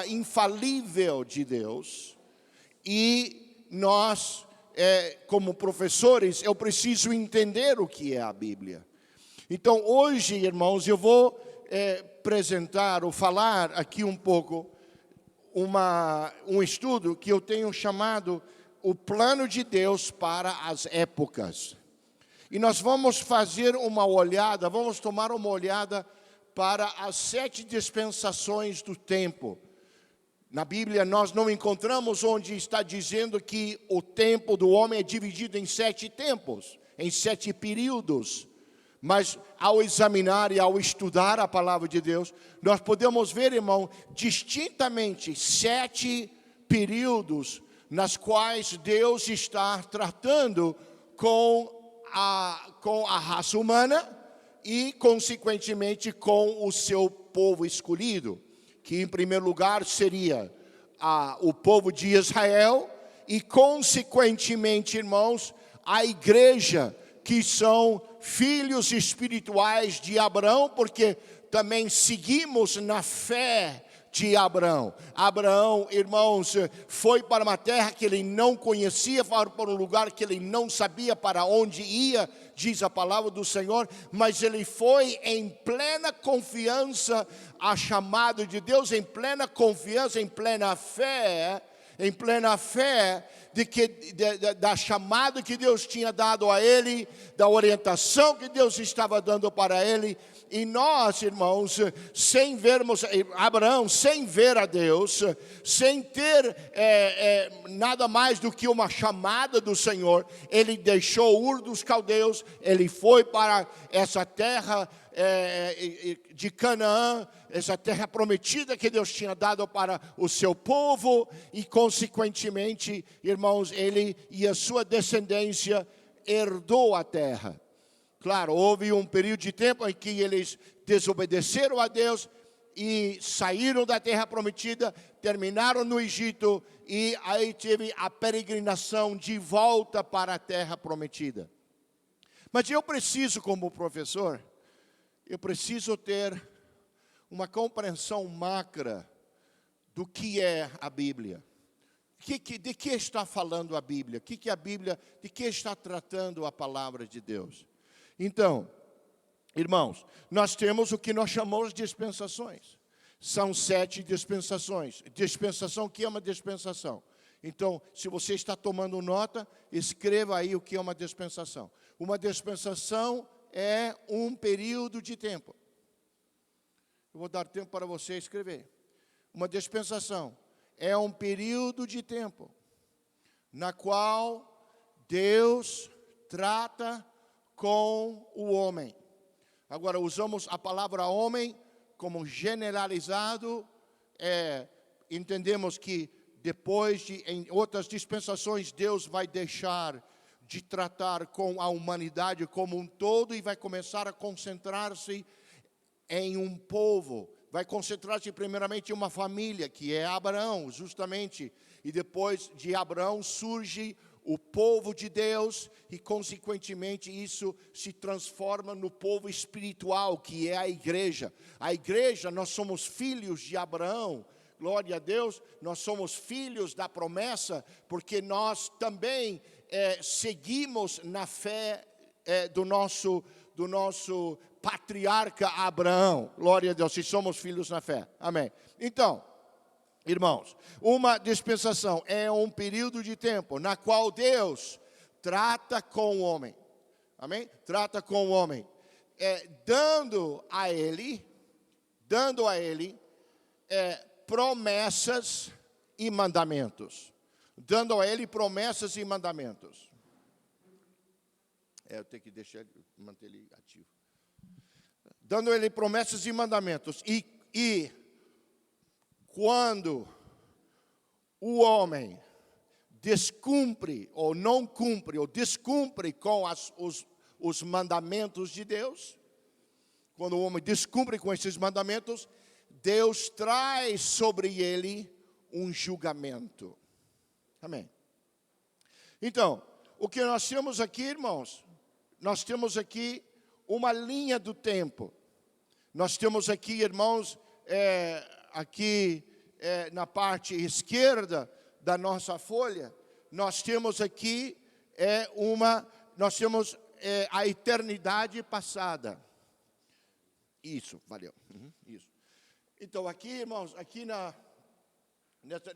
Infalível de Deus, e nós, como professores, eu preciso entender o que é a Bíblia. Então, hoje, irmãos, eu vou apresentar ou falar aqui um pouco um estudo que eu tenho chamado o plano de Deus para as épocas. E nós vamos fazer uma olhada, vamos tomar uma olhada para as 7 dispensações do tempo. Na Bíblia nós não encontramos onde está dizendo que o tempo do homem é dividido em 7 tempos, em 7 períodos. Mas ao examinar e ao estudar a palavra de Deus, nós podemos ver, irmão, distintamente 7 períodos nas quais Deus está tratando com a raça humana e, consequentemente, com o seu povo escolhido, que em primeiro lugar seria o povo de Israel e, consequentemente, irmãos, a igreja, que são filhos espirituais de Abraão, porque também seguimos na fé de Abraão. Abraão, irmãos, foi para uma terra que ele não conhecia, foi para um lugar que ele não sabia para onde ia, diz a palavra do Senhor, mas ele foi em plena confiança a chamado de Deus, em plena confiança, em plena fé da chamada que Deus tinha dado a ele, da orientação que Deus estava dando para ele. E nós, irmãos, sem vermos Abraão, sem ver a Deus, sem ter nada mais do que uma chamada do Senhor, ele deixou Ur dos Caldeus, ele foi para essa terra de Canaã, essa terra prometida que Deus tinha dado para o seu povo, e consequentemente, irmãos, ele e a sua descendência herdou a terra. Claro, houve um período de tempo em que eles desobedeceram a Deus e saíram da terra prometida, terminaram no Egito, e aí teve a peregrinação de volta para a terra prometida. Mas eu preciso, como professor, eu preciso ter uma compreensão macra do que é a Bíblia. De que está falando a Bíblia? De que está tratando a palavra de Deus? Então, irmãos, nós temos o que nós chamamos de dispensações. São 7 dispensações. Dispensação, o que é uma dispensação? Então, se você está tomando nota, escreva aí o que é uma dispensação. Uma dispensação é um período de tempo. Eu vou dar tempo para você escrever. Uma dispensação é um período de tempo na qual Deus trata com o homem. Agora, usamos a palavra homem como generalizado. Entendemos que depois em outras dispensações, Deus vai deixar de tratar com a humanidade como um todo e vai começar a concentrar-se em um povo. Vai concentrar-se primeiramente em uma família, que é Abraão, justamente. E depois de Abraão surge o povo de Deus e, consequentemente, isso se transforma no povo espiritual, que é a igreja. A igreja, nós somos filhos de Abraão. Glória a Deus, nós somos filhos da promessa, porque nós também seguimos na fé do nosso patriarca Abraão. Glória a Deus, se somos filhos na fé. Amém. Então, irmãos, uma dispensação é um período de tempo na qual Deus trata com o homem. Amém? Trata com o homem, dando a ele promessas e mandamentos. Dando a ele promessas e mandamentos. Eu tenho que manter ele ativo. Dando a ele promessas e mandamentos. E quando o homem descumpre, ou não cumpre, ou descumpre com os mandamentos de Deus, quando o homem descumpre com esses mandamentos, Deus traz sobre ele um julgamento. Amém. Então, o que nós temos aqui, irmãos, nós temos aqui uma linha do tempo. Nós temos aqui, irmãos, na parte esquerda da nossa folha, nós temos aqui a eternidade passada. Isso, valeu. Isso. Então aqui, irmãos,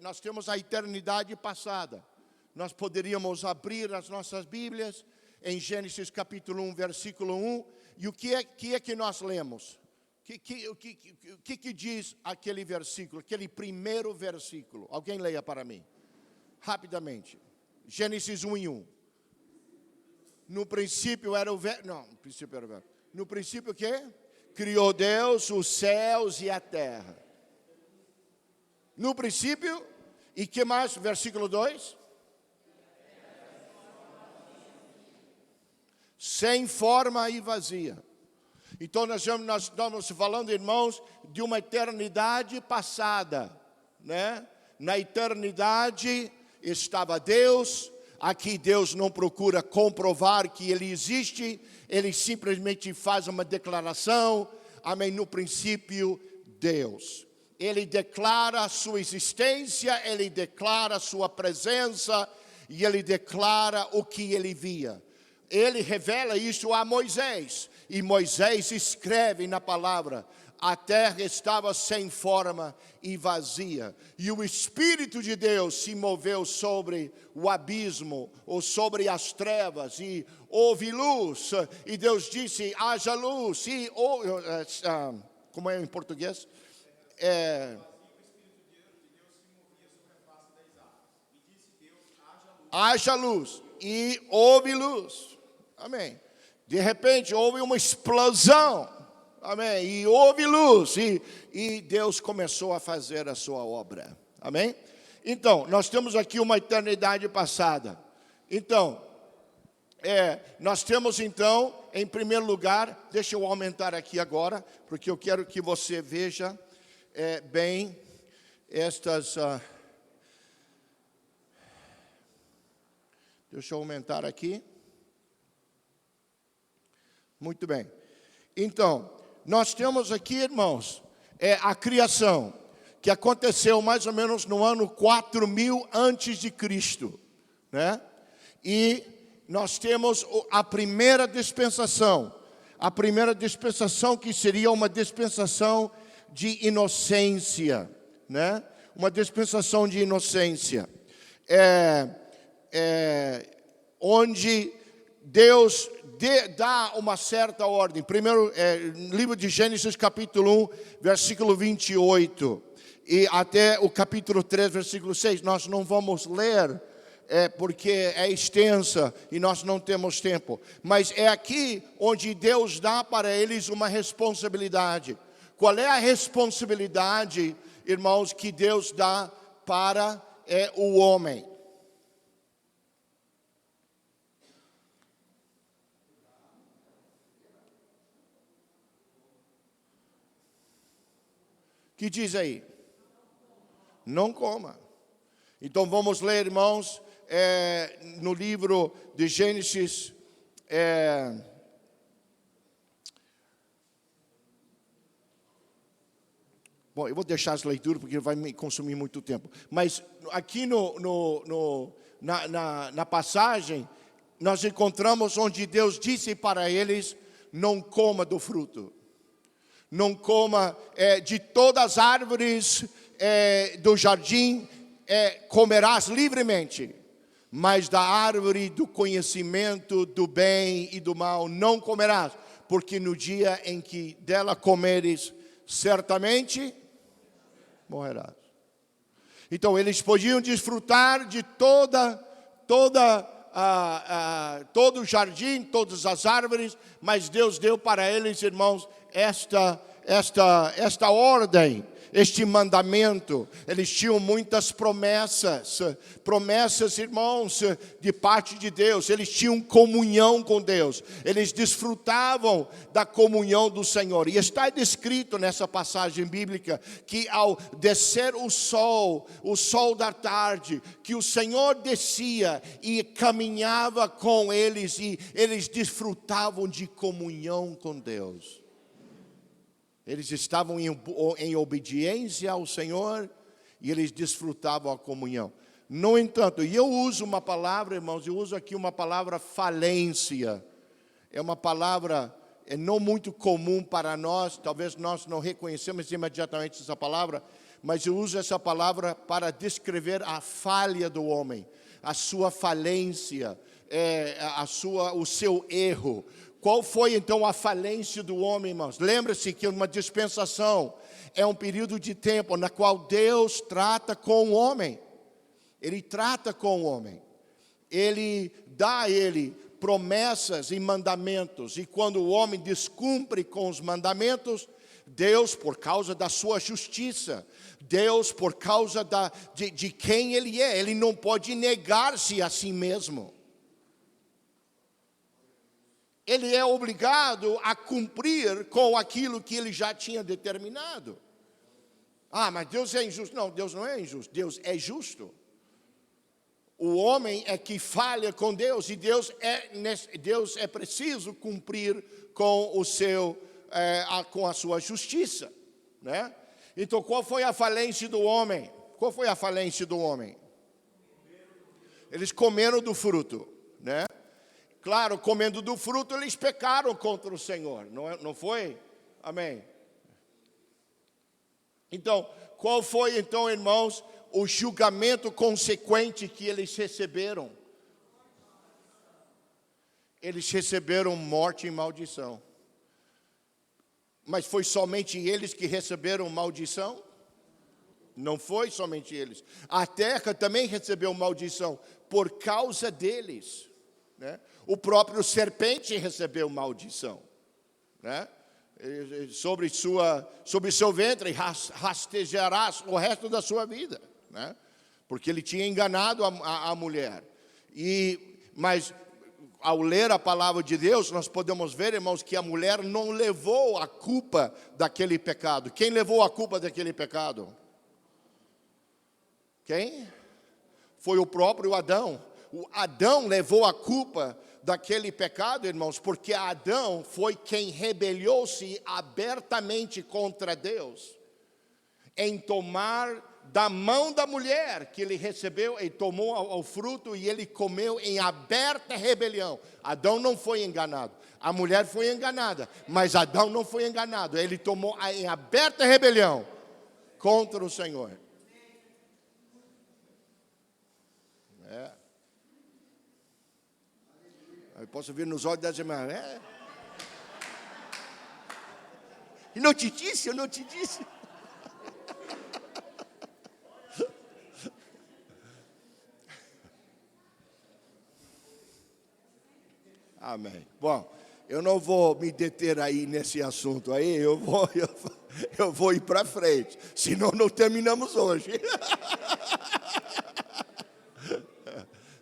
nós temos a eternidade passada. Nós poderíamos abrir as nossas Bíblias em Gênesis capítulo 1, versículo 1. E o que é que nós lemos? O que diz aquele versículo, aquele primeiro versículo? Alguém leia para mim, rapidamente. Gênesis 1 e 1. No princípio era o verbo. Não, no princípio era o verbo. No princípio o quê? Criou Deus os céus e a terra. No princípio, e que mais? Versículo 2. Sem forma e vazia. Então nós estamos falando, irmãos, de uma eternidade passada, né? Na eternidade estava Deus. Aqui Deus não procura comprovar que Ele existe, Ele simplesmente faz uma declaração. Amém? No princípio, Deus. Ele declara a sua existência, Ele declara a sua presença e Ele declara o que Ele via. Ele revela isso a Moisés, e Moisés escreve na palavra: a terra estava sem forma e vazia, e o Espírito de Deus se moveu sobre o abismo, ou sobre as trevas, e houve luz, e Deus disse: haja luz, e como é em português? Haja luz, e houve luz. Amém. De repente houve uma explosão. Amém. E houve luz. E Deus começou a fazer a sua obra. Amém. Então, nós temos aqui uma eternidade passada. Então, nós temos então, em primeiro lugar, deixa eu aumentar aqui agora, porque eu quero que você veja bem estas. Deixa eu aumentar aqui. Muito bem. Então, nós temos aqui, irmãos, a criação, que aconteceu mais ou menos no ano 4000 antes de Cristo, né? E nós temos a primeira dispensação que seria uma dispensação de inocência, né? Uma dispensação de inocência, onde Deus dá uma certa ordem. Primeiro, livro de Gênesis capítulo 1, versículo 28, e até o capítulo 3, versículo 6, nós não vamos ler, porque é extensa e nós não temos tempo. Mas é aqui onde Deus dá para eles uma responsabilidade. Qual é a responsabilidade, irmãos, que Deus dá para o homem? Que diz aí? Não coma. Então vamos ler, irmãos, no livro de Gênesis, bom, eu vou deixar as leituras porque vai me consumir muito tempo. Mas aqui na passagem, nós encontramos onde Deus disse para eles: não coma do fruto. Não coma de todas as árvores do jardim, comerás livremente, mas da árvore do conhecimento do bem e do mal não comerás, porque no dia em que dela comeres, certamente morrerás. Então eles podiam desfrutar de todo o jardim, todas as árvores, mas Deus deu para eles, irmãos, esta ordem, este mandamento. Eles tinham muitas promessas, irmãos, de parte de Deus. Eles tinham comunhão com Deus, eles desfrutavam da comunhão do Senhor. E está descrito nessa passagem bíblica que ao descer o sol da tarde, que o Senhor descia e caminhava com eles, e eles desfrutavam de comunhão com Deus. Eles estavam em obediência ao Senhor, e eles desfrutavam a comunhão. No entanto, e eu uso uma palavra, irmãos, eu uso aqui uma palavra falência. É uma palavra não muito comum para nós, talvez nós não reconhecemos imediatamente essa palavra, mas eu uso essa palavra para descrever a falha do homem, a sua falência, o seu erro. Qual foi então a falência do homem, irmãos? Lembre-se que uma dispensação é um período de tempo na qual Deus trata com o homem. Ele trata com o homem. Ele dá a ele promessas e mandamentos. E quando o homem descumpre com os mandamentos, Deus, por causa da sua justiça, Deus, por causa de quem Ele é, Ele não pode negar-se a si mesmo. Ele é obrigado a cumprir com aquilo que Ele já tinha determinado. Ah, mas Deus é injusto. Não, Deus não é injusto, Deus é justo. O homem é que falha com Deus, e Deus é preciso cumprir com com a sua justiça, né? Então, qual foi a falência do homem? Qual foi a falência do homem? Eles comeram do fruto, né? Claro, comendo do fruto, eles pecaram contra o Senhor, não foi? Amém. Então, qual foi, então, irmãos, o julgamento consequente que eles receberam? Eles receberam morte e maldição. Mas foi somente eles que receberam maldição? Não foi somente eles. A terra também recebeu maldição por causa deles, né? O próprio serpente recebeu maldição, né? Sobre seu ventre rastejarás o resto da sua vida, né? Porque ele tinha enganado a mulher. Mas ao ler a palavra de Deus, nós podemos ver, irmãos, que a mulher não levou a culpa daquele pecado. Quem levou a culpa daquele pecado? Quem? Foi o próprio Adão. O Adão levou a culpa daquele pecado, irmãos, porque Adão foi quem rebelou-se abertamente contra Deus, em tomar da mão da mulher que ele recebeu, ele tomou o fruto e ele comeu em aberta rebelião. Adão não foi enganado, a mulher foi enganada, mas Adão não foi enganado, ele tomou em aberta rebelião contra o Senhor. Eu posso ver nos olhos das irmãs, E não te disse, eu não te disse. Amém. Bom, eu não vou me deter aí nesse assunto aí, eu vou ir para frente, senão não terminamos hoje.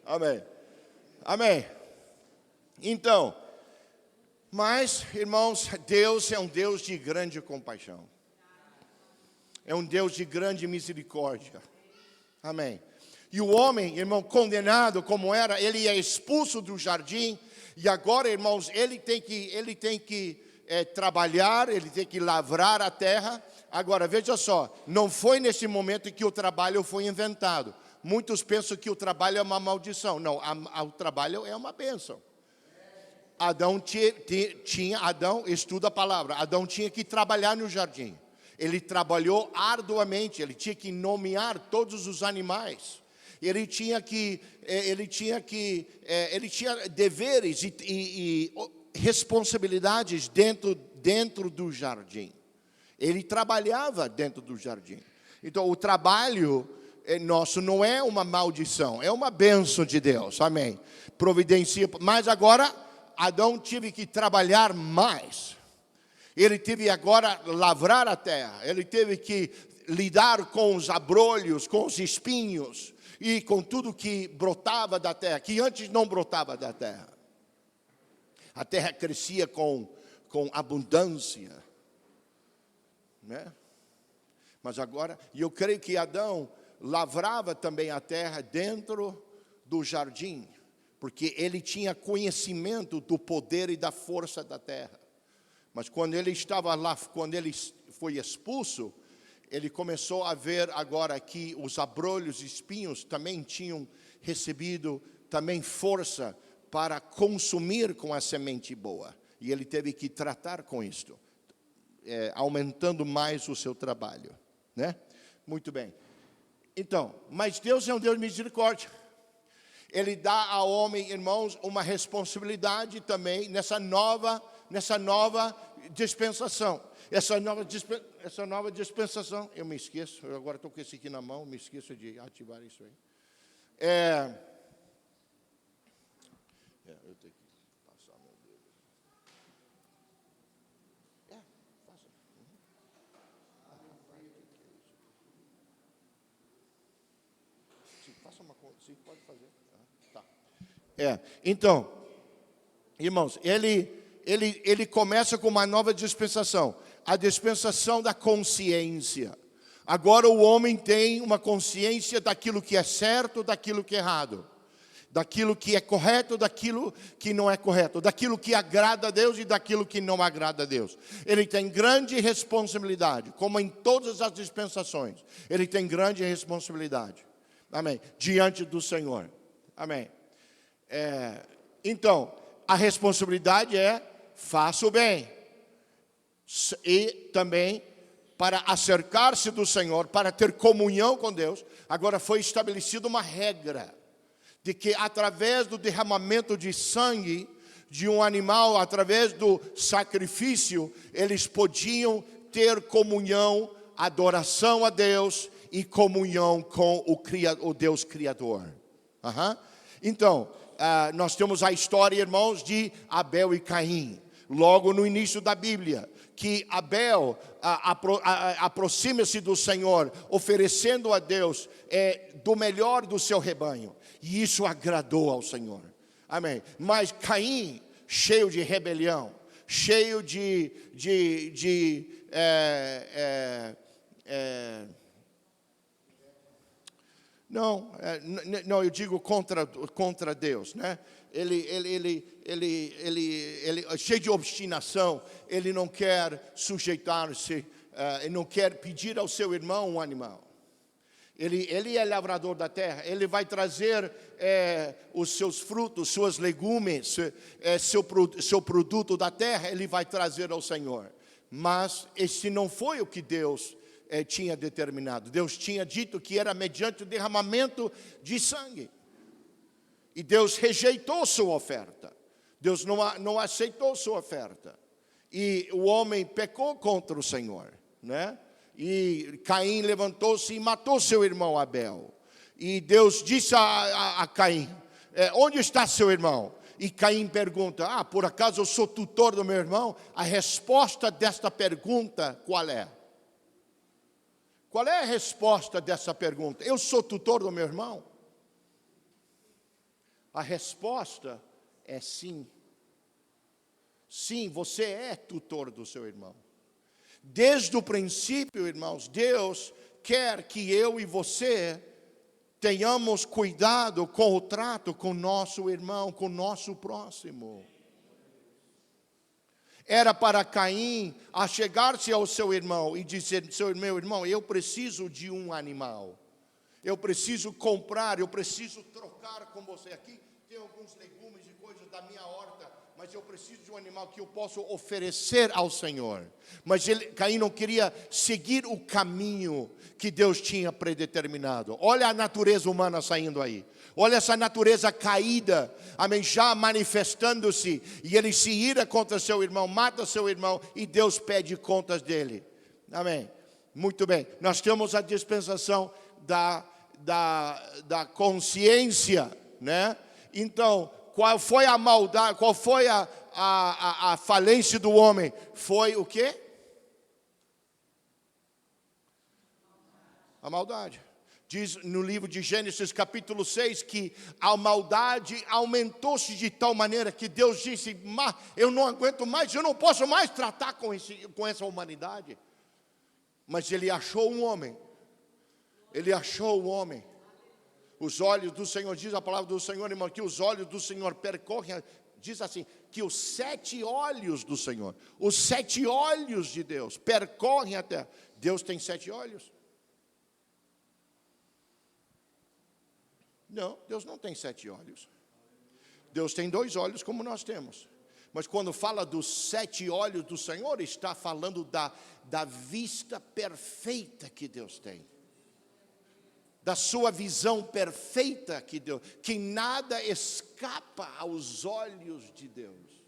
Amém. Amém. Então, mas, irmãos, Deus é um Deus de grande compaixão. É um Deus de grande misericórdia. Amém. E o homem, irmão, condenado como era, ele é expulso do jardim. E agora, irmãos, ele tem que trabalhar, ele tem que lavrar a terra. Agora, veja só, não foi nesse momento que o trabalho foi inventado. Muitos pensam que o trabalho é uma maldição. Não, o trabalho é uma bênção. Adão estuda a palavra, Adão tinha que trabalhar no jardim. Ele trabalhou arduamente, ele tinha que nomear todos os animais. Ele tinha deveres e responsabilidades dentro do jardim. Ele trabalhava dentro do jardim. Então, o trabalho nosso não é uma maldição, é uma bênção de Deus, amém. Providencia, mas agora Adão teve que trabalhar mais. Ele teve agora lavrar a terra, ele teve que lidar com os abrolhos, com os espinhos e com tudo que brotava da terra, que antes não brotava da terra. A terra crescia com abundância, né? Mas agora, e eu creio que Adão lavrava também a terra dentro do jardim, porque ele tinha conhecimento do poder e da força da terra. Mas quando ele estava lá, quando ele foi expulso, ele começou a ver agora que os abrolhos e espinhos também tinham recebido também força para consumir com a semente boa. E ele teve que tratar com isto, aumentando mais o seu trabalho, né? Muito bem. Então, mas Deus é um Deus de misericórdia. Ele dá ao homem, irmãos, uma responsabilidade também nessa nova dispensação. Essa nova dispensação, eu me esqueço, eu agora estou com esse aqui na mão, me esqueço de ativar isso aí. Eu tenho que passar meu dedo. Faça. Sim, faça uma coisa, sim, pode fazer. Tá. Então, irmãos, ele começa com uma nova dispensação, a dispensação da consciência. Agora o homem tem uma consciência daquilo que é certo, daquilo que é errado, daquilo que é correto, daquilo que não é correto, daquilo que agrada a Deus e daquilo que não agrada a Deus. Ele tem grande responsabilidade, como em todas as dispensações, ele tem grande responsabilidade, amém, diante do Senhor, amém. Então, a responsabilidade é: faça o bem. E também, para acercar-se do Senhor, para ter comunhão com Deus, agora foi estabelecida uma regra, de que através do derramamento de sangue de um animal, através do sacrifício, eles podiam ter comunhão, adoração a Deus e comunhão com o Deus Criador. Então, nós temos a história, irmãos, de Abel e Caim, logo no início da Bíblia, que Abel aproxima-se do Senhor, oferecendo a Deus do melhor do seu rebanho, e isso agradou ao Senhor, amém. Mas Caim, cheio de rebelião, cheio não, eu digo contra Deus, né? Ele cheio de obstinação, ele não quer sujeitar-se, ele não quer pedir ao seu irmão um animal. Ele é lavrador da terra, ele vai trazer os seus frutos, suas legumes, seu produto da terra, ele vai trazer ao Senhor. Mas esse não foi o que Deus tinha determinado. Deus tinha dito que era mediante o derramamento de sangue. E Deus rejeitou sua oferta. Deus não aceitou sua oferta. E o homem pecou contra o Senhor, né? E Caim levantou-se e matou seu irmão Abel. E Deus disse a Caim: onde está seu irmão? E Caim pergunta: por acaso eu sou tutor do meu irmão? A resposta desta pergunta qual é? Qual é a resposta dessa pergunta? Eu sou tutor do meu irmão? A resposta é sim. Sim, você é tutor do seu irmão. Desde o princípio, irmãos, Deus quer que eu e você tenhamos cuidado com o trato com nosso irmão, com nosso próximo. Era para Caim achegar-se ao seu irmão e dizer: meu irmão, eu preciso de um animal. Eu preciso comprar, eu preciso trocar com você. Aqui tem alguns legumes e coisas da minha horta, mas eu preciso de um animal que eu possa oferecer ao Senhor. Mas Caim não queria seguir o caminho que Deus tinha predeterminado. Olha a natureza humana saindo aí. Olha essa natureza caída, amém, já manifestando-se. E ele se ira contra seu irmão, mata seu irmão, e Deus pede contas dele. Amém. Muito bem. Nós temos a dispensação da consciência, né? Então, qual foi a maldade, qual foi a falência do homem? Foi o quê? A maldade. Diz no livro de Gênesis capítulo 6 que a maldade aumentou-se de tal maneira que Deus disse: eu não aguento mais, eu não posso mais tratar com essa humanidade. Mas ele achou um homem. Ele achou um homem. Os olhos do Senhor, diz a palavra do Senhor, irmão, que os olhos do Senhor percorrem diz assim, que os 7 olhos do Senhor, os 7 olhos de Deus percorrem a terra. Deus tem 7 olhos? Não, Deus não tem 7 olhos. Deus tem 2 olhos como nós temos. Mas quando fala dos 7 olhos do Senhor, está falando da vista perfeita que Deus tem. Da sua visão perfeita que Deus, que nada escapa aos olhos de Deus.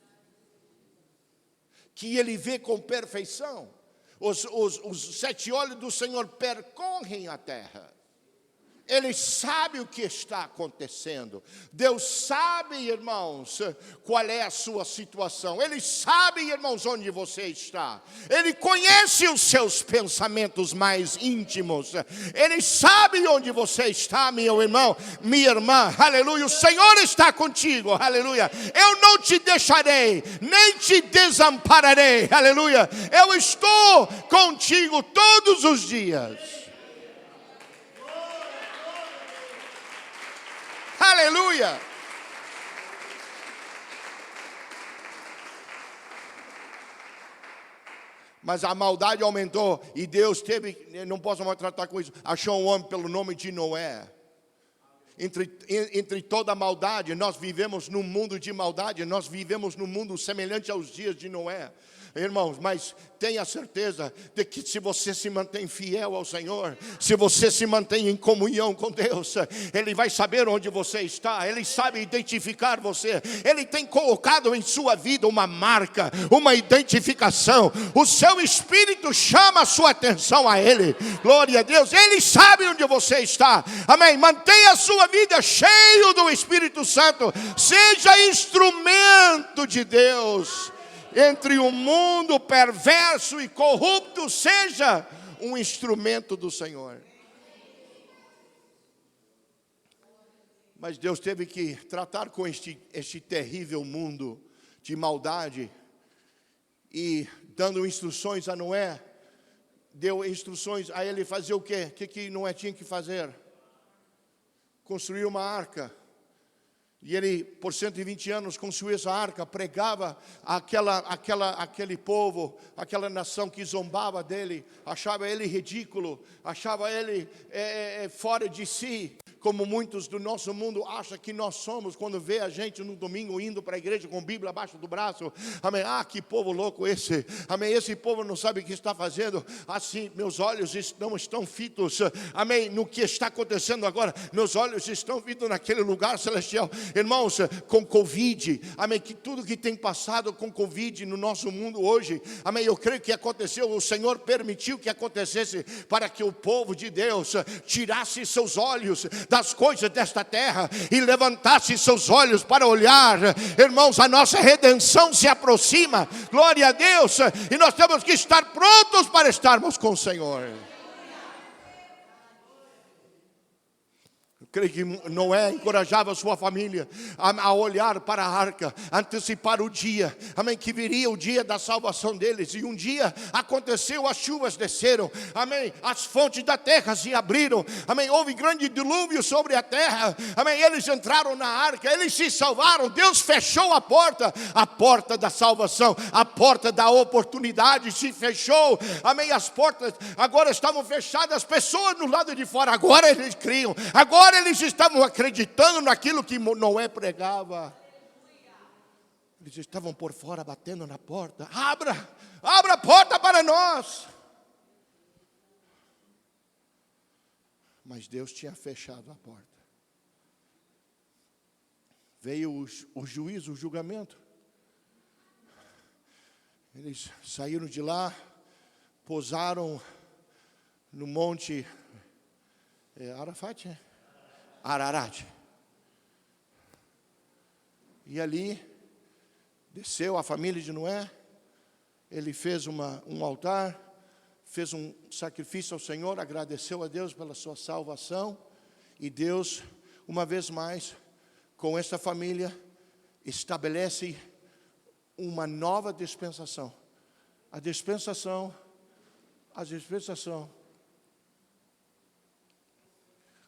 Que Ele vê com perfeição. Os 7 olhos do Senhor percorrem a terra. Ele sabe o que está acontecendo. Deus sabe, irmãos, qual é a sua situação. Ele sabe, irmãos, onde você está. Ele conhece os seus pensamentos mais íntimos. Ele sabe onde você está, meu irmão, minha irmã. Aleluia. O Senhor está contigo. Aleluia. Eu não te deixarei, nem te desampararei. Aleluia. Eu estou contigo todos os dias. Aleluia! Mas a maldade aumentou e Deus teve, não posso mais tratar com isso, achou um homem pelo nome de Noé. Entre toda a maldade, nós vivemos num mundo de maldade, nós vivemos num mundo semelhante aos dias de Noé. Irmãos, mas tenha certeza de que se você se mantém fiel ao Senhor, se você se mantém em comunhão com Deus, Ele vai saber onde você está, Ele sabe identificar você, Ele tem colocado em sua vida uma marca, uma identificação, o seu Espírito chama a sua atenção a Ele, glória a Deus, Ele sabe onde você está, amém, mantenha a sua vida cheio do Espírito Santo, seja instrumento de Deus, entre um mundo perverso e corrupto, seja um instrumento do Senhor. Mas Deus teve que tratar com este terrível mundo de maldade e dando instruções a Noé, deu instruções a ele fazer o quê? O que Noé tinha que fazer? Construir uma arca. E ele, por 120 anos, construiu essa arca, pregava aquele povo, aquela nação que zombava dele, achava ele ridículo, achava ele fora de si, como muitos do nosso mundo acham que nós somos, quando vê a gente no domingo indo para a igreja com a Bíblia abaixo do braço, amém, que povo louco esse, amém, esse povo não sabe o que está fazendo, assim, meus olhos não estão fitos, amém, no que está acontecendo agora, meus olhos estão fitos naquele lugar celestial, irmãos, com Covid, amém, que tudo que tem passado com Covid no nosso mundo hoje, amém, eu creio que aconteceu, o Senhor permitiu que acontecesse, para que o povo de Deus tirasse seus olhos das coisas desta terra e levantasse seus olhos para olhar, irmãos, a nossa redenção se aproxima, glória a Deus, e nós temos que estar prontos para estarmos com o Senhor. Creio que Noé encorajava a sua família a olhar para a arca, antecipar o dia, amém, que viria o dia da salvação deles, e um dia aconteceu, as chuvas desceram, amém, as fontes da terra se abriram, amém, houve grande dilúvio sobre a terra, amém, eles entraram na arca, eles se salvaram, Deus fechou a porta da salvação, a porta da oportunidade se fechou, amém, as portas agora estavam fechadas, as pessoas no lado de fora, agora eles criam, agora eles estavam acreditando naquilo que Noé pregava. Eles estavam por fora batendo na porta. Abra a porta para nós. Mas Deus tinha fechado a porta. Veio o juízo, o julgamento. Eles saíram de lá, pousaram no monte Arafat, Ararat. E ali desceu a família de Noé. Ele fez um altar, fez um sacrifício ao Senhor, agradeceu a Deus pela sua salvação. E Deus, uma vez mais, com esta família, estabelece uma nova dispensação. A dispensação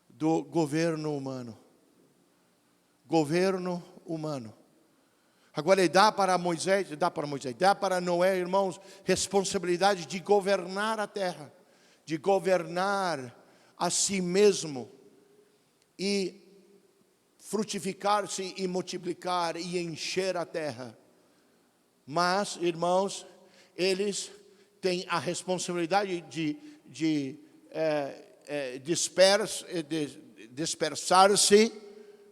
do governo humano. Governo humano. Agora ele dá para Noé, irmãos, responsabilidade de governar a terra, de governar a si mesmo e frutificar-se e multiplicar e encher a terra. Mas, irmãos, eles têm a responsabilidade de dispersar-se,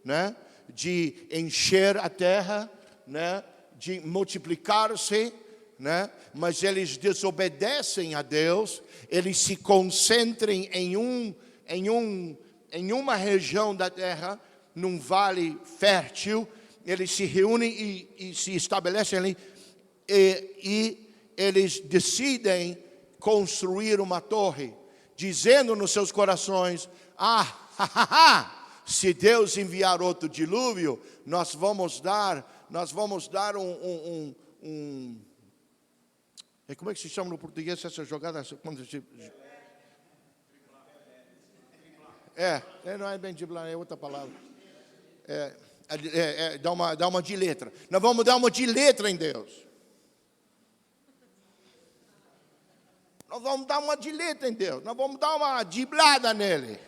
né? De encher a terra, né? De multiplicar-se, né? Mas eles desobedecem a Deus, eles se concentram em uma região da terra, num vale fértil, eles se reúnem e se estabelecem ali, e eles decidem construir uma torre, dizendo nos seus corações: se Deus enviar outro dilúvio, nós vamos dar como é que se chama no português essa jogada? Não é bem driblar, é outra palavra. Dá uma de letra. Nós vamos dar uma de letra em Deus. Nós vamos dar uma de letra em Deus. Nós vamos dar uma driblada nele.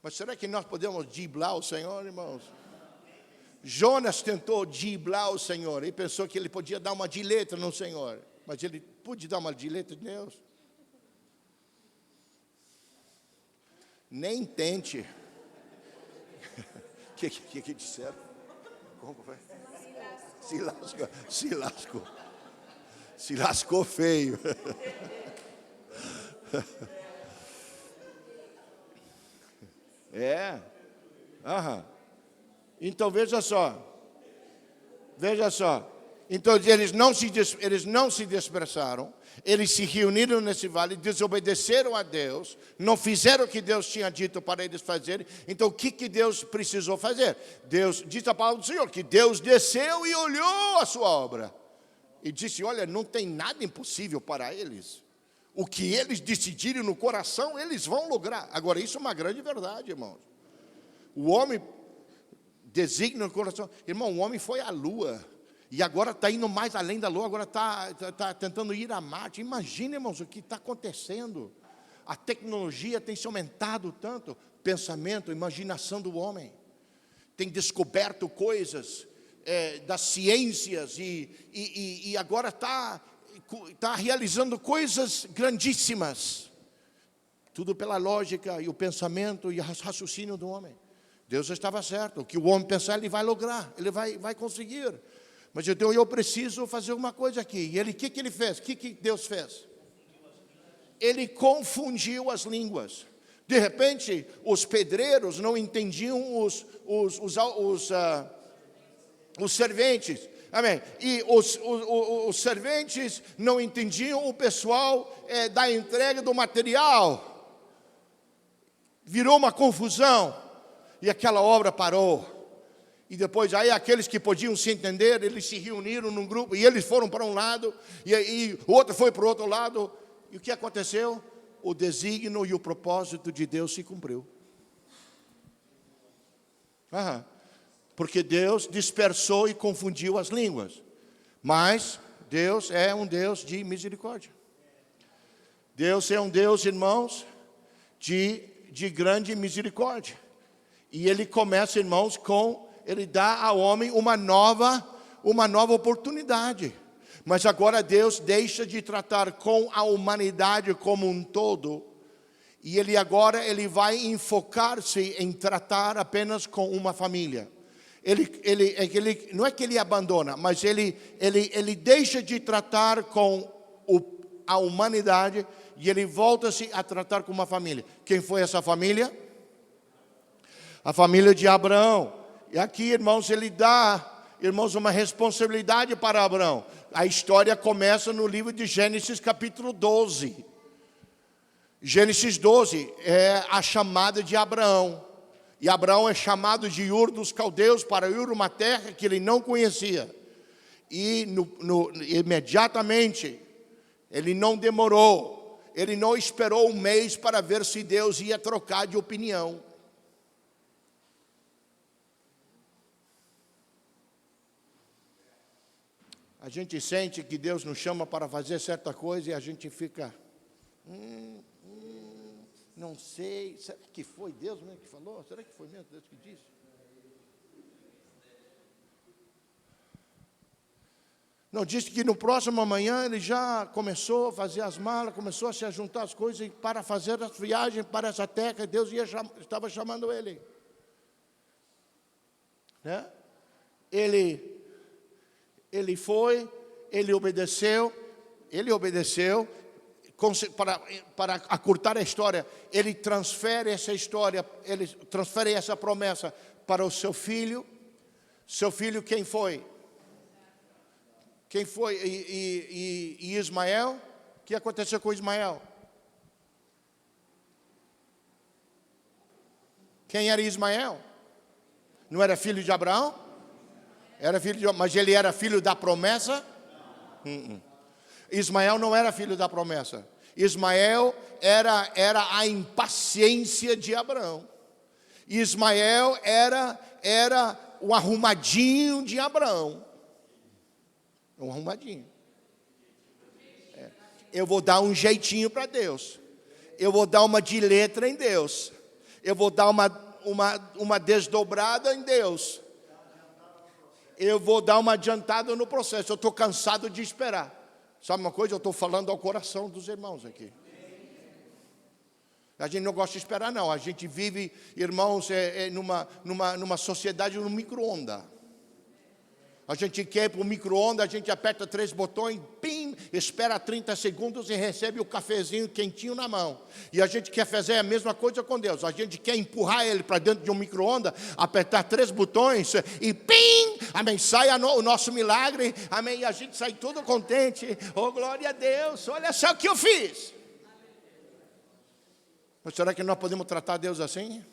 Mas será que nós podemos driblar o Senhor, irmãos? Jonas tentou driblar o Senhor. Ele pensou que ele podia dar uma de letra no Senhor. Mas ele pôde dar uma de letra de Deus? Nem tente. O que disseram? Como foi? Se lascou feio. Então veja só. Então eles não se dispersaram, eles se reuniram nesse vale, desobedeceram a Deus, não fizeram o que Deus tinha dito para eles fazerem. Então o que Deus precisou fazer? Deus, diz a palavra do Senhor, que Deus desceu e olhou a sua obra e disse: olha, não tem nada impossível para eles. O que eles decidirem no coração, eles vão lograr. Agora, isso é uma grande verdade, irmãos. O homem designa no coração. Irmão, o homem foi à lua. E agora está indo mais além da lua. Agora está tentando ir a Marte. Imagina, irmãos, o que está acontecendo. A tecnologia tem se aumentado tanto. Pensamento, imaginação do homem. Tem descoberto coisas das ciências. E agora está realizando coisas grandíssimas. Tudo pela lógica e o pensamento e o raciocínio do homem. Deus estava certo. O que o homem pensar, ele vai lograr. Ele vai conseguir. Mas então eu preciso fazer uma coisa aqui. E ele, o que ele fez? O que Deus fez? Ele confundiu as línguas. De repente, os pedreiros não entendiam os serventes. Amém. E os serventes não entendiam o pessoal da entrega do material. Virou uma confusão. E aquela obra parou. E depois, aí aqueles que podiam se entender, eles se reuniram num grupo, e eles foram para um lado, e o outro foi para o outro lado. E o que aconteceu? O desígnio e o propósito de Deus se cumpriu. Porque Deus dispersou e confundiu as línguas. Mas Deus é um Deus de misericórdia. Deus é um Deus, irmãos, de grande misericórdia. E Ele começa, irmãos, Ele dá ao homem uma nova oportunidade. Mas agora Deus deixa de tratar com a humanidade como um todo. E Ele vai enfocar-se em tratar apenas com uma família. Não é que Ele abandona, mas Ele deixa de tratar com a humanidade e Ele volta-se a tratar com uma família. Quem foi essa família? A família de Abraão. E aqui, irmãos, Ele dá, irmãos, uma responsabilidade para Abraão. A história começa no livro de Gênesis, capítulo 12. Gênesis 12 é a chamada de Abraão. E Abraão é chamado de Ur dos Caldeus para ir a uma terra que ele não conhecia. E imediatamente, ele não demorou. Ele não esperou um mês para ver se Deus ia trocar de opinião. A gente sente que Deus nos chama para fazer certa coisa e a gente fica, não sei, será que foi Deus mesmo que falou? Será que foi mesmo Deus que disse? Não, disse que no próximo amanhã ele já começou a fazer as malas, começou a se juntar as coisas para fazer as viagens para essa terra, Deus estava chamando ele. Né? Ele foi, ele obedeceu, para acurtar a história, ele transfere essa história, ele transfere essa promessa para o seu filho. Seu filho quem foi? Quem foi? E Ismael? O que aconteceu com Ismael? Quem era Ismael? Não era filho de Abraão? Era filho de, mas ele era filho da promessa? Ismael não era filho da promessa. Ismael era a impaciência de Abraão. Ismael era o arrumadinho de Abraão. Um arrumadinho. Eu vou dar um jeitinho para Deus. Eu vou dar uma de letra em Deus. Eu vou dar uma desdobrada em Deus. Eu vou dar uma adiantada no processo. Eu estou cansado de esperar. Sabe uma coisa? Eu estou falando ao coração dos irmãos aqui. A gente não gosta de esperar, não. A gente vive, irmãos, numa sociedade no micro-ondas. A gente quer ir para o micro-ondas, a gente aperta 3 botões, pim, espera 30 segundos e recebe o cafezinho quentinho na mão. E a gente quer fazer a mesma coisa com Deus. A gente quer empurrar Ele para dentro de um micro-ondas, apertar 3 botões e pim, amém, sai o nosso milagre, amém, e a gente sai todo contente. Oh, glória a Deus, olha só o que eu fiz. Mas será que nós podemos tratar Deus assim?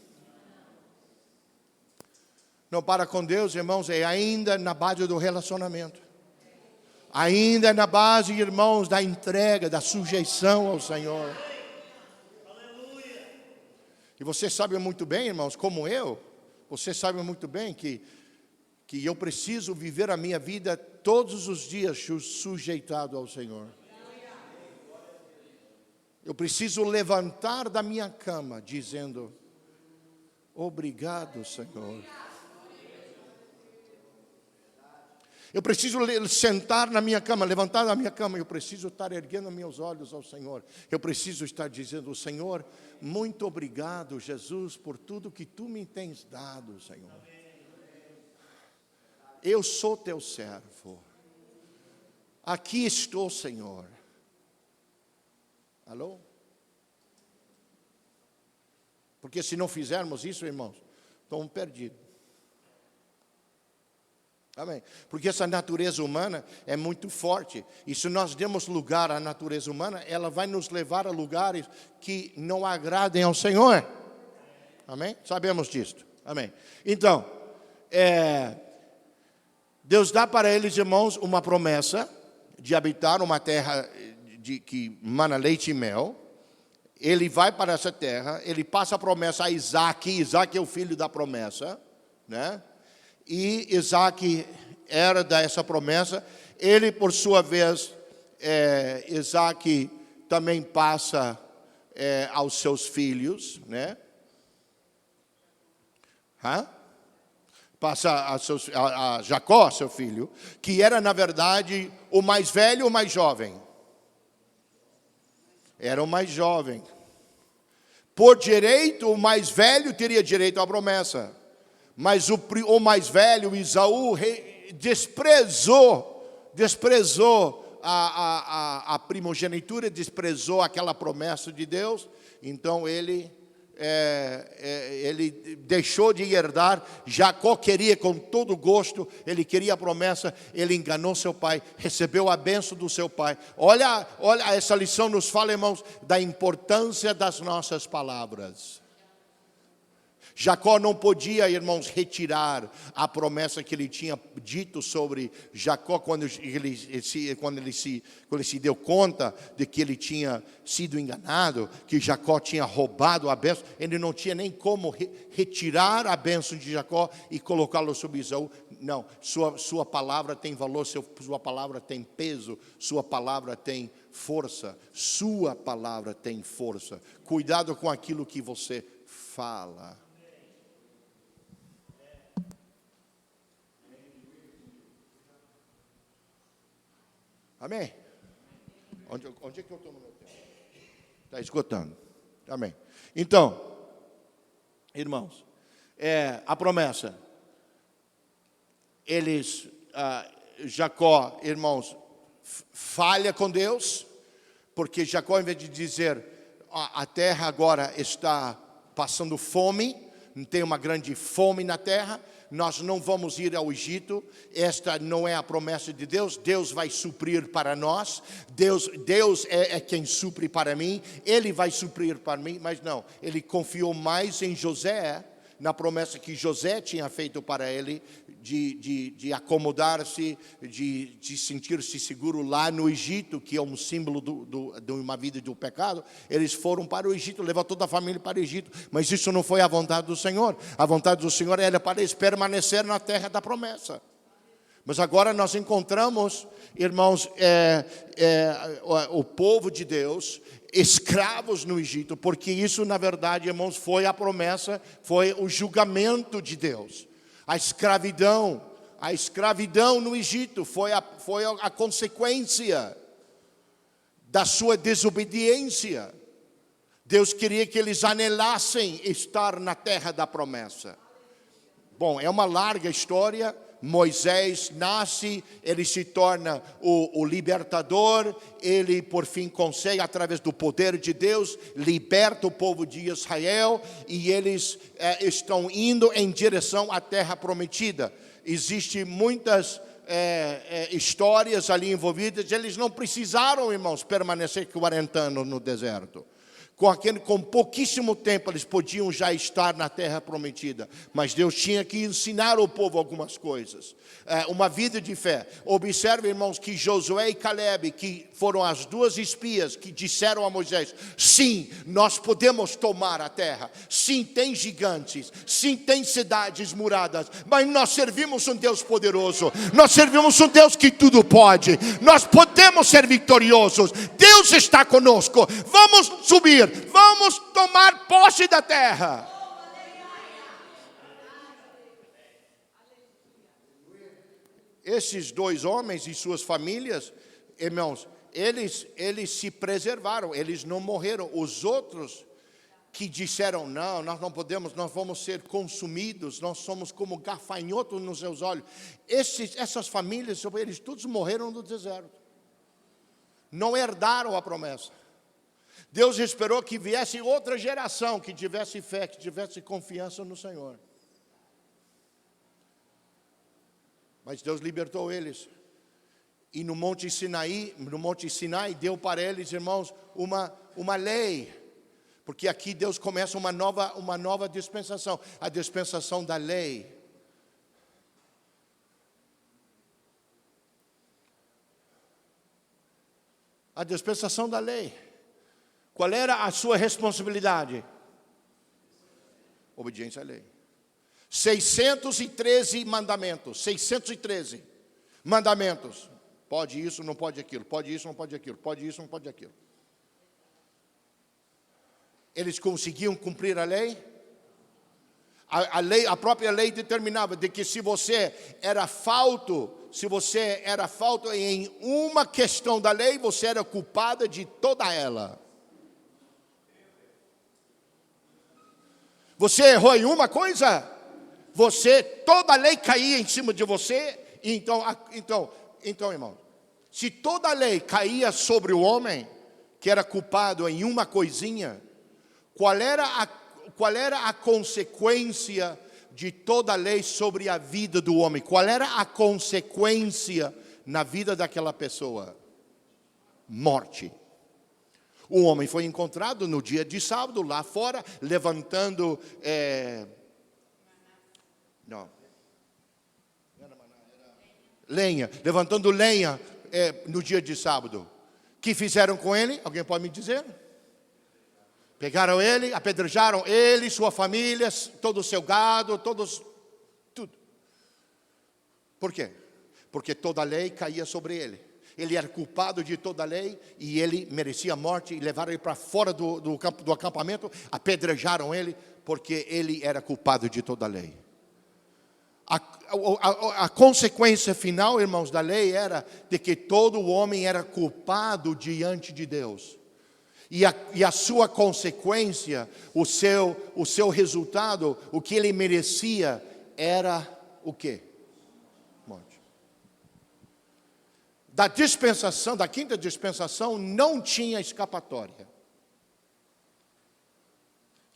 Não para com Deus, irmãos, é ainda na base do relacionamento. Ainda na base, irmãos, da entrega, da sujeição ao Senhor. E você sabe muito bem, irmãos, como eu, você sabe muito bem que eu preciso viver a minha vida todos os dias sujeitado ao Senhor. Eu preciso levantar da minha cama dizendo, obrigado, Senhor. Eu preciso sentar na minha cama, levantar da minha cama. Eu preciso estar erguendo meus olhos ao Senhor. Eu preciso estar dizendo, Senhor, muito obrigado, Jesus, por tudo que Tu me tens dado, Senhor. Eu sou Teu servo. Aqui estou, Senhor. Alô? Porque se não fizermos isso, irmãos, estamos perdidos. Amém. Porque essa natureza humana é muito forte. E se nós demos lugar à natureza humana, ela vai nos levar a lugares que não agradem ao Senhor. Amém? Sabemos disso. Amém. Então, Deus dá para eles, irmãos, uma promessa de habitar uma terra que mana leite e mel. Ele vai para essa terra, ele passa a promessa a Isaac. Isaac é o filho da promessa, né? E Isaac era dessa promessa. Ele, por sua vez, Isaac também passa aos seus filhos, né? Passa a Jacó, seu filho, que era, na verdade, o mais velho ou o mais jovem? Era o mais jovem. Por direito, o mais velho teria direito à promessa. Mas o mais velho, Esaú, desprezou a primogenitura, desprezou aquela promessa de Deus. Então ele deixou de herdar. Jacó queria com todo gosto, ele queria a promessa, ele enganou seu pai, recebeu a bênção do seu pai. Olha, essa lição nos fala, irmãos, da importância das nossas palavras. Jacó não podia, irmãos, retirar a promessa que ele tinha dito sobre Jacó quando ele se deu conta de que ele tinha sido enganado, que Jacó tinha roubado a bênção. Ele não tinha nem como retirar a bênção de Jacó e colocá-lo sobre Esaú. Não, sua palavra tem valor, sua palavra tem peso, sua palavra tem força, sua palavra tem força. Cuidado com aquilo que você fala. Amém? Onde é que eu estou no meu tempo? Está esgotando. Amém. Então, irmãos, a promessa. Jacó, irmãos, falha com Deus, porque Jacó, em vez de dizer, a terra agora está passando fome, tem uma grande fome na terra, nós não vamos ir ao Egito, esta não é a promessa de Deus, Deus vai suprir para nós, Deus é quem supre para mim, Ele vai suprir para mim, mas não, ele confiou mais em José, na promessa que José tinha feito para ele, de acomodar-se, de sentir-se seguro lá no Egito, que é um símbolo de uma vida do pecado. Eles foram para o Egito, levou toda a família para o Egito, mas isso não foi a vontade do Senhor. A vontade do Senhor era para eles permanecer na terra da promessa. Mas agora nós encontramos, irmãos, o povo de Deus, escravos no Egito, porque isso, na verdade, irmãos, foi a promessa, foi o julgamento de Deus. A escravidão no Egito foi a consequência da sua desobediência. Deus queria que eles anelassem estar na terra da promessa. Bom, é uma larga história. Moisés nasce, ele se torna o libertador, ele por fim consegue, através do poder de Deus, liberta o povo de Israel, e eles estão indo em direção à terra prometida. Existem muitas histórias ali envolvidas. Eles não precisaram, irmãos, permanecer 40 anos no deserto. Com pouquíssimo tempo eles podiam já estar na terra prometida, mas Deus tinha que ensinar ao povo algumas coisas, uma vida de fé. Observe, irmãos, que Josué e Caleb, que foram as duas espias que disseram a Moisés, sim, nós podemos tomar a terra, sim, tem gigantes, sim, tem cidades muradas, mas nós servimos um Deus poderoso, nós servimos um Deus que tudo pode, nós podemos ser vitoriosos, Deus está conosco, vamos subir, vamos tomar posse da terra. Esses dois homens e suas famílias, irmãos, eles se preservaram, eles não morreram. Os outros que disseram, não, nós não podemos, nós vamos ser consumidos, nós somos como gafanhotos nos seus olhos. Essas famílias, eles todos morreram no deserto. Não herdaram a promessa. Deus esperou que viesse outra geração que tivesse fé, que tivesse confiança no Senhor. Mas Deus libertou eles. E no Monte Sinai, deu para eles, irmãos, uma lei. Porque aqui Deus começa uma nova dispensação, a dispensação da lei. A dispensação da lei. Qual era a sua responsabilidade? Obediência à lei. 613 mandamentos. 613 mandamentos. Pode isso, não pode aquilo. Pode isso, não pode aquilo. Pode isso, não pode aquilo. Eles conseguiam cumprir a lei? A própria lei determinava de que se você era falto em uma questão da lei, você era culpada de toda ela. Você errou em uma coisa, toda a lei caía em cima de você. Então, irmão, se toda a lei caía sobre o homem, que era culpado em uma coisinha, qual era a consequência de toda a lei sobre a vida do homem? Qual era a consequência na vida daquela pessoa? Morte. O homem foi encontrado no dia de sábado, lá fora, levantando Não. Lenha, levantando lenha no dia de sábado. O que fizeram com ele? Alguém pode me dizer? Pegaram ele, apedrejaram ele, sua família, todo o seu gado, tudo. Por quê? Porque toda a lei caía sobre ele. Ele era culpado de toda a lei e ele merecia a morte e levaram ele para fora do acampamento, apedrejaram ele porque ele era culpado de toda a lei. A consequência final, irmãos, da lei era de que todo homem era culpado diante de Deus. E a sua consequência, o seu resultado, o que ele merecia era o quê? Morte. Da quinta dispensação, não tinha escapatória.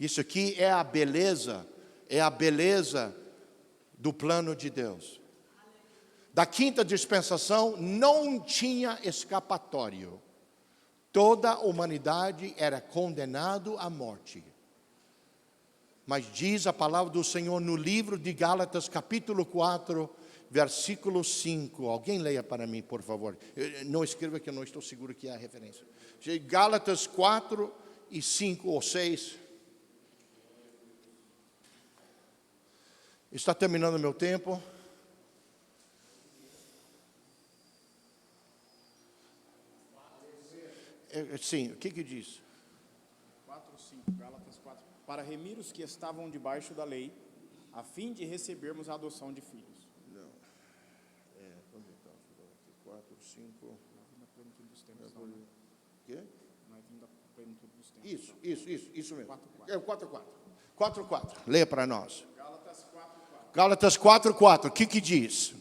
Isso aqui é a beleza do plano de Deus. Da quinta dispensação não tinha escapatório. Toda a humanidade era condenado à morte. Mas diz a palavra do Senhor no livro de Gálatas, capítulo 4, versículo 5. Alguém leia para mim, por favor. Não escreva que eu não estou seguro que é a referência. Gálatas 4 e 5 ou 6. Está terminando o meu tempo. Sim, o que diz? 4, 5, Gálatas 4. Para remir os que estavam debaixo da lei, a fim de recebermos a adoção de filhos. Não. Onde está? 4, 5. Não é vindo a plenitude dos tempos, não. Quê? Não é vindo a plenitude dos tempos. Isso mesmo. 4, 4. É o 4, 4. Leia para nós. Gálatas 4, 4. Gálatas 4, 4. O que diz?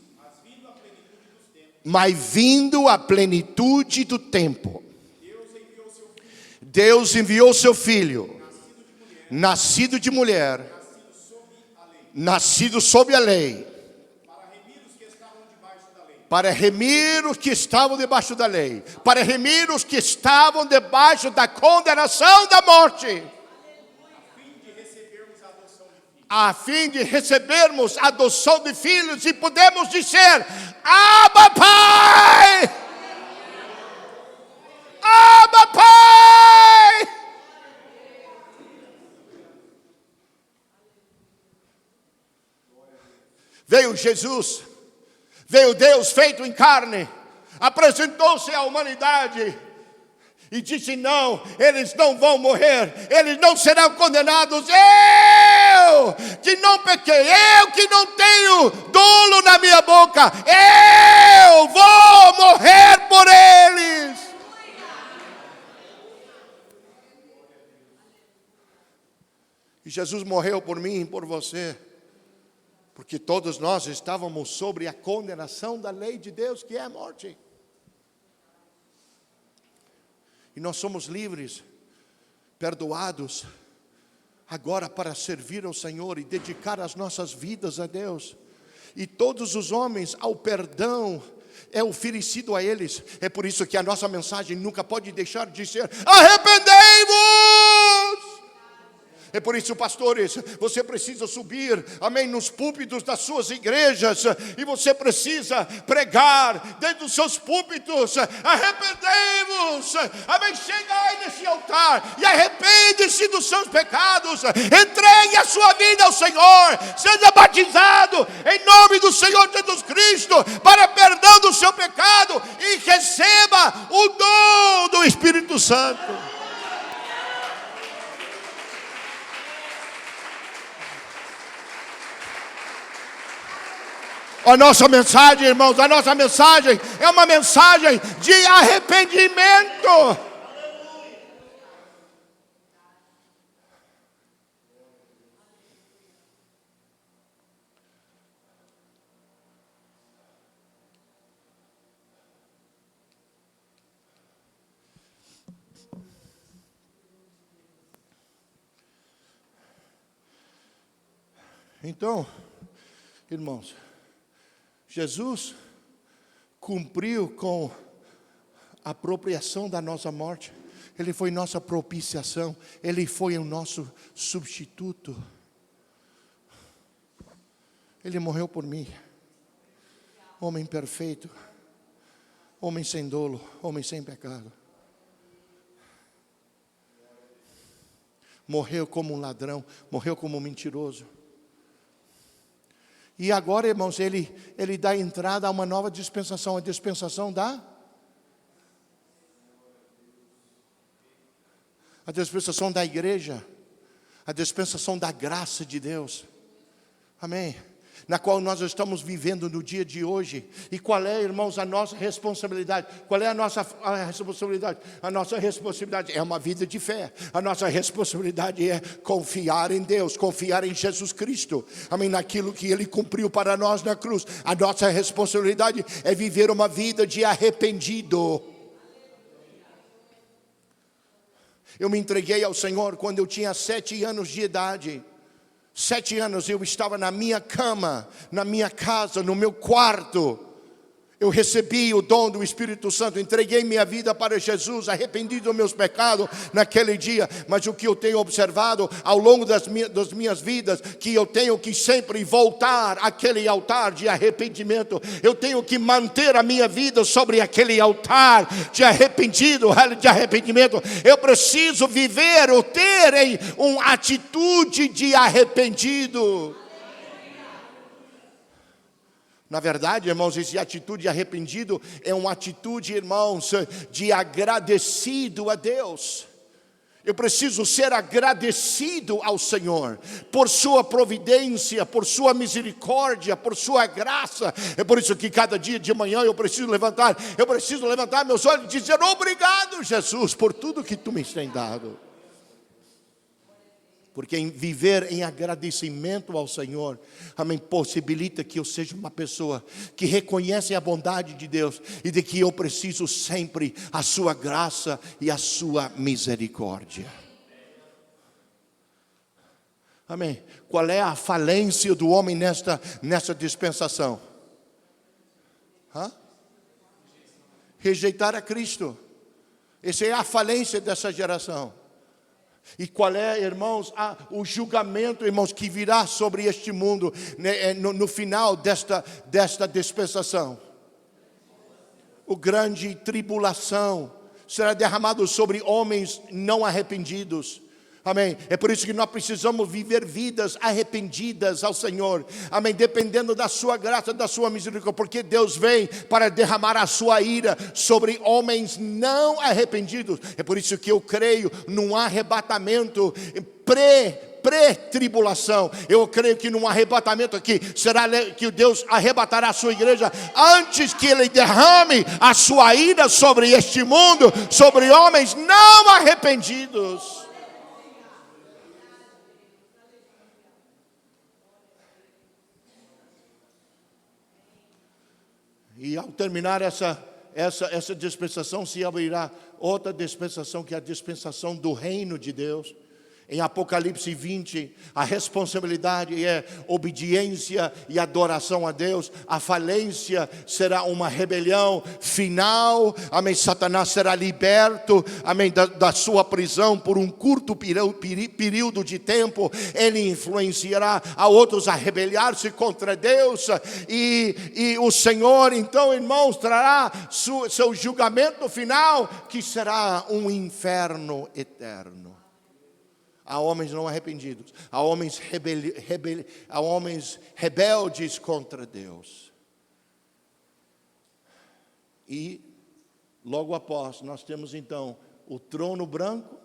Mas vindo a plenitude do tempo, Deus enviou seu Filho, nascido de mulher, nascido sob a lei, para remir os que estavam debaixo da lei, para remir os que estavam debaixo da condenação da morte, a fim de recebermos a adoção de filhos e podemos dizer: Abba, Pai! Abba, Pai! Veio Jesus, veio Deus feito em carne, apresentou-se à humanidade e disse: não, eles não vão morrer, eles não serão condenados. Eu que não pequei, eu que não tenho dolo na minha boca, eu vou morrer por eles. E Jesus morreu por mim e por você, porque todos nós estávamos sobre a condenação da lei de Deus, que é a morte. E nós somos livres, perdoados, agora para servir ao Senhor e dedicar as nossas vidas a Deus. E todos os homens, ao perdão é oferecido a eles. É por isso que a nossa mensagem nunca pode deixar de ser: arrependei-vos! É por isso, pastores, você precisa subir, amém, nos púlpitos das suas igrejas, e você precisa pregar dentro dos seus púlpitos: arrependei-vos, amém, chega aí nesse altar e arrepende-se dos seus pecados, entregue a sua vida ao Senhor, seja batizado em nome do Senhor Jesus Cristo, para perdão do seu pecado, e receba o dom do Espírito Santo. A nossa mensagem, irmãos, a nossa mensagem é uma mensagem de arrependimento. Então, irmãos, Jesus cumpriu com a apropriação da nossa morte. Ele foi nossa propiciação. Ele foi o nosso substituto. Ele morreu por mim. Homem perfeito, homem sem dolo, homem sem pecado. Morreu como um ladrão, morreu como um mentiroso. E agora, irmãos, ele dá entrada a uma nova dispensação, a dispensação da igreja, a dispensação da graça de Deus. Amém. Na qual nós estamos vivendo no dia de hoje. E qual é, irmãos, a nossa responsabilidade? Qual é a nossa responsabilidade? A nossa responsabilidade é uma vida de fé. A nossa responsabilidade é confiar em Deus, confiar em Jesus Cristo. Amém, naquilo que Ele cumpriu para nós na cruz. A nossa responsabilidade é viver uma vida de arrependido. Eu me entreguei ao Senhor quando eu tinha 7 anos de idade. 7 anos eu estava na minha cama, na minha casa, no meu quarto. Eu recebi o dom do Espírito Santo, entreguei minha vida para Jesus, arrependido dos meus pecados naquele dia. Mas o que eu tenho observado ao longo das minhas vidas, que eu tenho que sempre voltar àquele altar de arrependimento. Eu tenho que manter a minha vida sobre aquele altar de arrependimento. Eu preciso viver ou ter uma atitude de arrependido. Na verdade, irmãos, essa atitude de arrependido é uma atitude, irmãos, de agradecido a Deus. Eu preciso ser agradecido ao Senhor por sua providência, por sua misericórdia, por sua graça. É por isso que cada dia de manhã eu preciso levantar meus olhos e dizer: obrigado, Jesus, por tudo que tu me tens dado. Porque viver em agradecimento ao Senhor, amém, possibilita que eu seja uma pessoa que reconhece a bondade de Deus e de que eu preciso sempre a sua graça e a sua misericórdia. Amém. Qual é a falência do homem nessa dispensação? Rejeitar a Cristo. Essa é a falência dessa geração. E qual é, irmãos, o julgamento, irmãos, que virá sobre este mundo, né, no final desta dispensação? O grande tribulação será derramado sobre homens não arrependidos. Amém. É por isso que nós precisamos viver vidas arrependidas ao Senhor. Amém. Dependendo da sua graça, da sua misericórdia. Porque Deus vem para derramar a sua ira sobre homens não arrependidos. É por isso que eu creio num arrebatamento pré-tribulação. Eu creio que num arrebatamento aqui será que Deus arrebatará a sua igreja antes que Ele derrame a sua ira sobre este mundo, sobre homens não arrependidos. E ao terminar essa dispensação, se abrirá outra dispensação, que é a dispensação do reino de Deus. Em Apocalipse 20, a responsabilidade é obediência e adoração a Deus. A falência será uma rebelião final. Amém. Satanás será liberto, amém, da sua prisão por um curto período de tempo. Ele influenciará a outros a rebeliar-se contra Deus. E o Senhor, então, irmãos, trará seu julgamento final, que será um inferno eterno. Há homens não arrependidos, há homens rebeldes contra Deus. E logo após nós temos então o trono branco,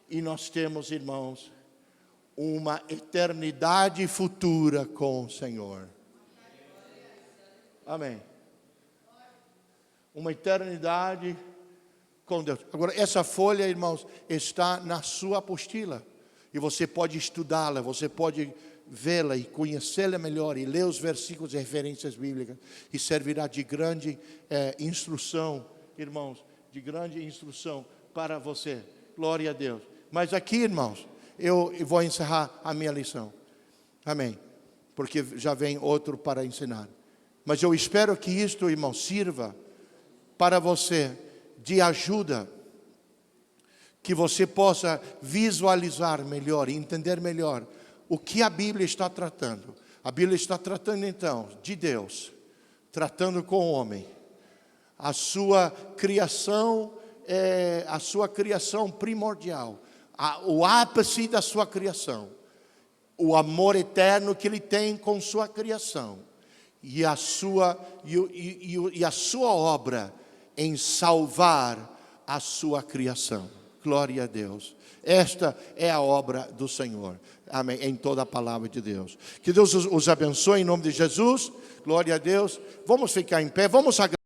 e nós temos, irmãos, uma eternidade futura com o Senhor. Amém. Uma eternidade com Deus. Agora, essa folha, irmãos, está na sua apostila. E você pode estudá-la, você pode vê-la e conhecê-la melhor, e ler os versículos e referências bíblicas. E servirá de grande instrução, irmãos, de grande instrução para você. Glória a Deus. Mas aqui, irmãos, eu vou encerrar a minha lição. Amém. Porque já vem outro para ensinar. Mas eu espero que isto, irmãos, sirva para você de ajuda, que você possa visualizar melhor, entender melhor o que a Bíblia está tratando. A Bíblia está tratando então de Deus, tratando com o homem. A sua criação é a sua criação primordial, o ápice da sua criação, o amor eterno que ele tem com sua criação e a sua obra em salvar a sua criação. Glória a Deus. Esta é a obra do Senhor. Amém. Em toda a palavra de Deus. Que Deus os abençoe em nome de Jesus. Glória a Deus. Vamos ficar em pé. Vamos agradecer.